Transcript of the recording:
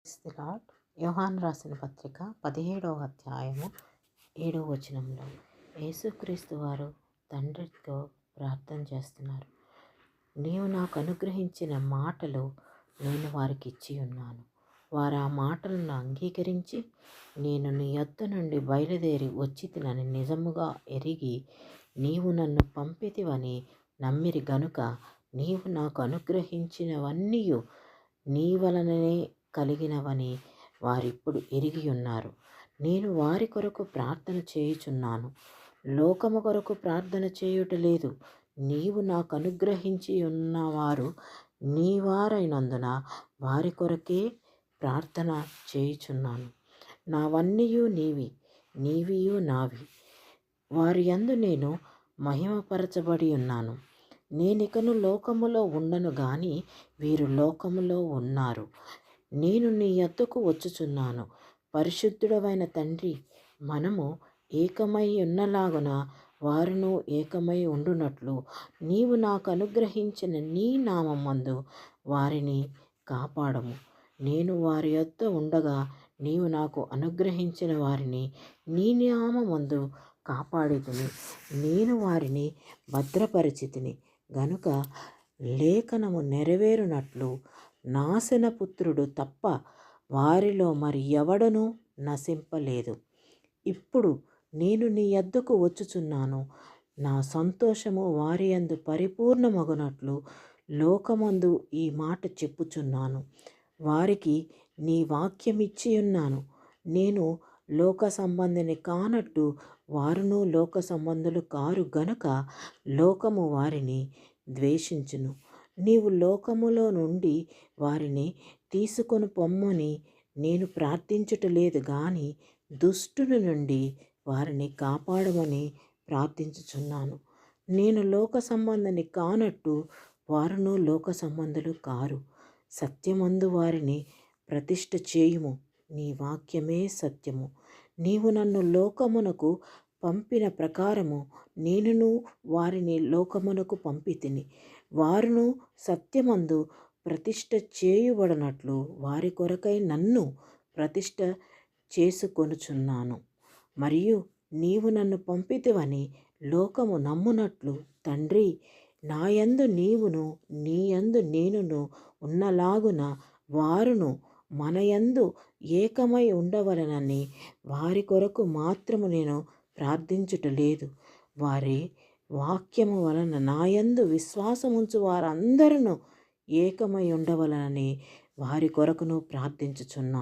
Praise the lord. యోహాను రాసిన పత్రిక 17వ అధ్యాయము 7వ వచనంలో యేసుక్రీస్తు వారు తండ్రితో ప్రార్థన చేస్తున్నారు. నీవు నాకు అనుగ్రహించిన మాటలు నేను వారికి ఇచ్చి ఉన్నాను. వారు ఆ మాటలను అంగీకరించి నేను నీ యొద్ద నుండి బయలుదేరి వచ్చితినని నిజముగా ఎరిగి నీవు నన్ను పంపితివని నమ్మిరి గనుక నీవు నాకు అనుగ్రహించినవన్నీ నీ వలననే కలిగినవని వారిప్పుడు ఎరిగి ఉన్నారు. నేను వారి కొరకు ప్రార్థన చేయుచున్నాను. లోకము కొరకు ప్రార్థన చేయుట లేదు. నీవు నాకు అనుగ్రహించి ఉన్నవారు నీ వారైనందున వారి కొరకే ప్రార్థన చేయుచున్నాను. నావన్నీయు నీవి, నీవియు నావి. వారి యందు నేను మహిమపరచబడి ఉన్నాను. నేనికను లోకములో ఉండను గాని వీరు లోకములో ఉన్నారు. నేను నీ యొద్దకు వచ్చుచున్నాను. పరిశుద్ధుడవైన తండ్రి, మనము ఏకమై ఉన్నలాగున వారును ఏకమై ఉండునట్లు నీవు నాకు అనుగ్రహించిన నీ నామమందు వారిని కాపాడము. నేను వారి యొద్ద ఉండగా నీవు నాకు అనుగ్రహించిన వారిని నీ నామమందు కాపాడితిని. నేను వారిని భద్రపరిచితిని గనుక లేఖనము నెరవేరునట్లు నాశనపుత్రుడు తప్ప వారిలో మరి ఎవడనూ నశింపలేదు. ఇప్పుడు నేను నీ యొద్దకు వచ్చుచున్నాను. నా సంతోషము వారి యందు పరిపూర్ణమగునట్లు లోకమందు ఈ మాట చెప్పుచున్నాను. వారికి నీ వాక్యమిచ్చి ఉన్నాను. నేను లోక సంబంధిని కానట్టు వారును లోక సంబంధులు కారు గనుక లోకము వారిని ద్వేషించును. నీవు లోకములో నుండి వారిని తీసుకొని పొమ్మని నేను ప్రార్థించుటలేదు గాని దుష్టుని నుండి వారిని కాపాడమని ప్రార్థించుచున్నాను. నేను లోక సంబంధిని కానట్టు వారును లోక సంబంధులు కారు. సత్యమందు వారిని ప్రతిష్ఠ చేయుము. నీ వాక్యమే సత్యము. నీవు నన్ను లోకమునకు పంపిన ప్రకారము నేనును వారిని లోకమునకు పంపితిని. వారును సత్యమందు ప్రతిష్ఠ చేయుబడినట్లు వారి కొరకై నన్ను ప్రతిష్ఠ చేసుకొనుచున్నాను. మరియు నీవు నన్ను పంపితివని లోకము నమ్మునట్లు తండ్రి, నాయందు నీవును నీయందు నేనును ఉన్నలాగున వారును మనయందు ఏకమై ఉండవలెనని వారి కొరకు మాత్రము నేను ప్రార్థించుటలేదు. వారి వాక్యము వలన నాయందు విశ్వాసముంచు వారందరూ ఏకమై ఉండవలనని వారి కొరకును ప్రార్థించుచున్నాను.